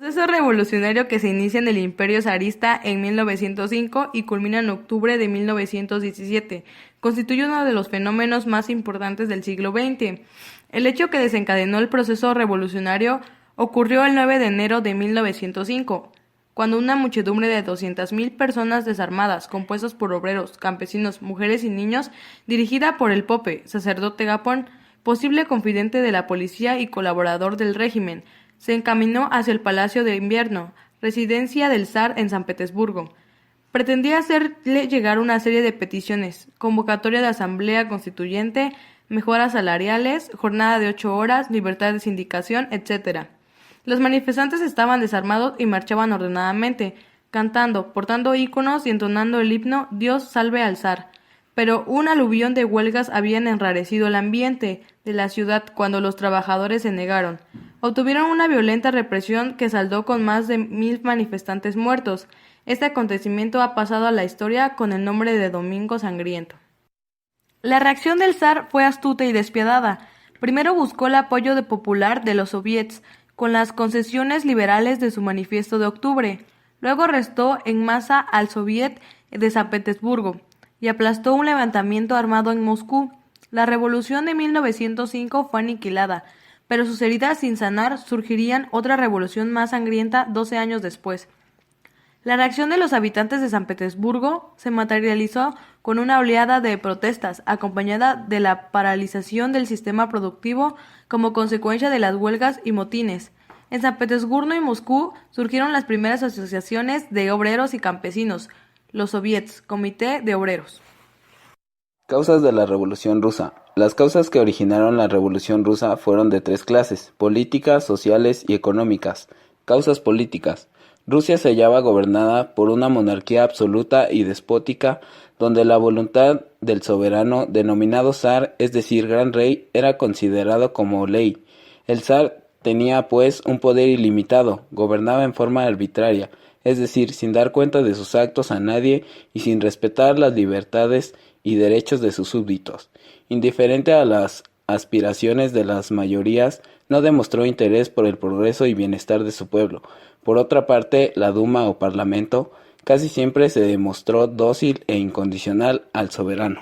Proceso revolucionario que se inicia en el Imperio zarista en 1905 y culmina en octubre de 1917, constituye uno de los fenómenos más importantes del siglo XX. El hecho que desencadenó el proceso revolucionario ocurrió el 9 de enero de 1905, cuando una muchedumbre de 200.000 personas desarmadas, compuestas por obreros, campesinos, mujeres y niños, dirigida por el Pope, sacerdote Gapón, posible confidente de la policía y colaborador del régimen, se encaminó hacia el Palacio de Invierno, residencia del zar en San Petersburgo. Pretendía hacerle llegar una serie de peticiones: convocatoria de asamblea constituyente, mejoras salariales, jornada de 8 horas, libertad de sindicación, etc. Los manifestantes estaban desarmados y marchaban ordenadamente, cantando, portando íconos y entonando el himno Dios salve al zar. Pero un aluvión de huelgas habían enrarecido el ambiente de la ciudad cuando los trabajadores se negaron. Obtuvieron una violenta represión que saldó con más de 1.000 manifestantes muertos. Este acontecimiento ha pasado a la historia con el nombre de Domingo Sangriento. La reacción del zar fue astuta y despiadada. Primero buscó el apoyo popular de los soviets, con las concesiones liberales de su manifiesto de octubre. Luego arrestó en masa al soviet de San Petersburgo y aplastó un levantamiento armado en Moscú. La revolución de 1905 fue aniquilada, pero sus heridas sin sanar surgirían otra revolución más sangrienta 12 años después. La reacción de los habitantes de San Petersburgo se materializó con una oleada de protestas, acompañada de la paralización del sistema productivo como consecuencia de las huelgas y motines. En San Petersburgo y Moscú surgieron las primeras asociaciones de obreros y campesinos, los soviets, Comité de Obreros. Causas de la Revolución Rusa. Las causas que originaron la Revolución Rusa fueron de tres clases: políticas, sociales y económicas. Causas políticas. Rusia se hallaba gobernada por una monarquía absoluta y despótica, donde la voluntad del soberano, denominado zar, es decir, gran rey, era considerado como ley. El zar tenía, pues, un poder ilimitado, gobernaba en forma arbitraria, es decir, sin dar cuenta de sus actos a nadie y sin respetar las libertades y derechos de sus súbditos. Indiferente a las aspiraciones de las mayorías, no demostró interés por el progreso y bienestar de su pueblo. Por otra parte, la Duma o Parlamento casi siempre se demostró dócil e incondicional al soberano.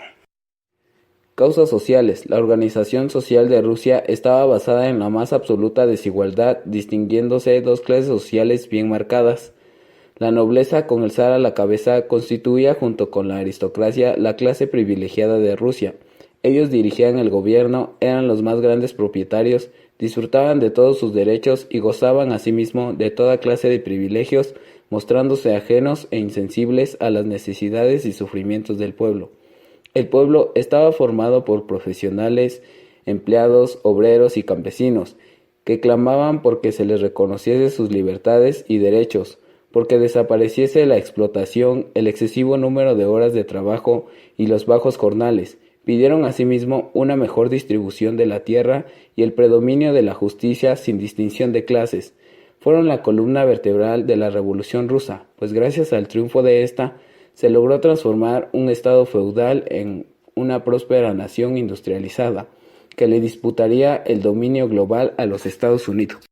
Causas sociales. La organización social de Rusia estaba basada en la más absoluta desigualdad, distinguiéndose dos clases sociales bien marcadas. La nobleza, con el zar a la cabeza, constituía junto con la aristocracia la clase privilegiada de Rusia. Ellos dirigían el gobierno, eran los más grandes propietarios, disfrutaban de todos sus derechos y gozaban asimismo de toda clase de privilegios, mostrándose ajenos e insensibles a las necesidades y sufrimientos del pueblo. El pueblo estaba formado por profesionales, empleados, obreros y campesinos, que clamaban porque se les reconociese sus libertades y derechos, porque desapareciese la explotación, el excesivo número de horas de trabajo y los bajos jornales. Pidieron asimismo una mejor distribución de la tierra y el predominio de la justicia sin distinción de clases. Fueron la columna vertebral de la Revolución Rusa, pues gracias al triunfo de esta, se logró transformar un estado feudal en una próspera nación industrializada, que le disputaría el dominio global a los Estados Unidos.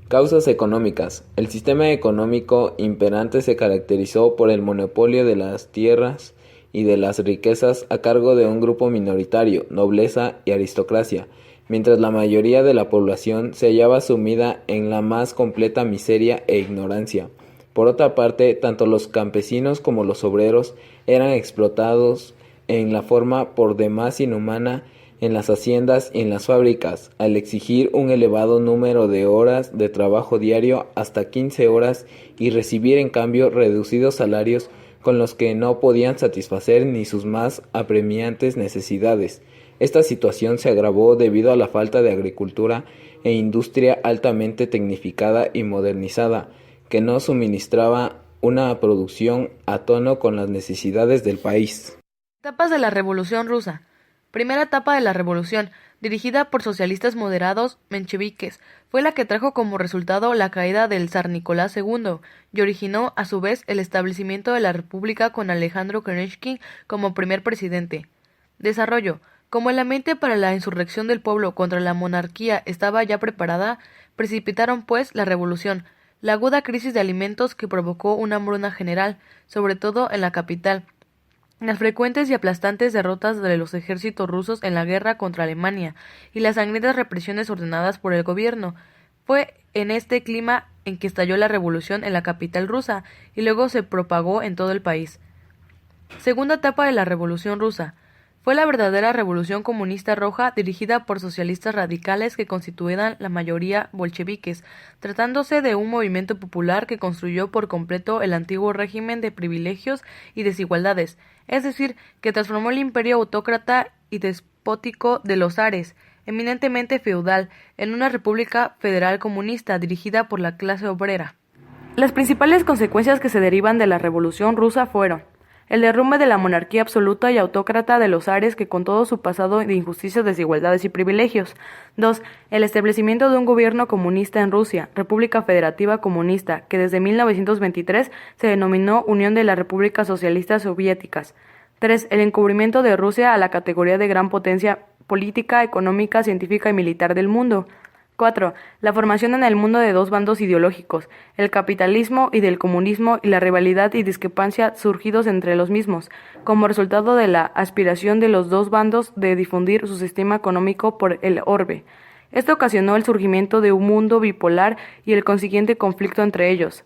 Causas económicas. El sistema económico imperante se caracterizó por el monopolio de las tierras y de las riquezas a cargo de un grupo minoritario, nobleza y aristocracia, mientras la mayoría de la población se hallaba sumida en la más completa miseria e ignorancia. Por otra parte, tanto los campesinos como los obreros eran explotados en la forma por demás inhumana en las haciendas y en las fábricas, al exigir un elevado número de horas de trabajo diario, hasta 15 horas, y recibir en cambio reducidos salarios con los que no podían satisfacer ni sus más apremiantes necesidades. Esta situación se agravó debido a la falta de agricultura e industria altamente tecnificada y modernizada, que no suministraba una producción a tono con las necesidades del país. Etapas de la Revolución Rusa. Primera etapa de la revolución, dirigida por socialistas moderados mencheviques, fue la que trajo como resultado la caída del zar Nicolás II y originó a su vez el establecimiento de la República con Alejandro Kerensky como primer presidente. Desarrollo. Como el ambiente para la insurrección del pueblo contra la monarquía estaba ya preparada, precipitaron pues la revolución. la aguda crisis de alimentos que provocó una hambruna general, sobre todo en la capital, las frecuentes y aplastantes derrotas de los ejércitos rusos en la guerra contra Alemania y las sangrientas represiones ordenadas por el gobierno. Fue en este clima en que estalló la revolución en la capital rusa y luego se propagó en todo el país. Segunda etapa de la Revolución Rusa. Fue la verdadera Revolución Comunista Roja dirigida por socialistas radicales que constituían la mayoría bolcheviques, tratándose de un movimiento popular que construyó por completo el antiguo régimen de privilegios y desigualdades, es decir, que transformó el imperio autócrata y despótico de los zares, eminentemente feudal, en una república federal comunista dirigida por la clase obrera. Las principales consecuencias que se derivan de la Revolución Rusa fueron el derrumbe de la monarquía absoluta y autócrata de los zares que con todo su pasado de injusticias, desigualdades y privilegios. 2. El establecimiento de un gobierno comunista en Rusia, República Federativa Comunista, que desde 1923 se denominó Unión de las Repúblicas Socialistas Soviéticas. 3. El encubrimiento de Rusia a la categoría de gran potencia política, económica, científica y militar del mundo. 4. La formación en el mundo de dos bandos ideológicos, el capitalismo y del comunismo, y la rivalidad y discrepancia surgidos entre los mismos, como resultado de la aspiración de los dos bandos de difundir su sistema económico por el orbe. Esto ocasionó el surgimiento de un mundo bipolar y el consiguiente conflicto entre ellos.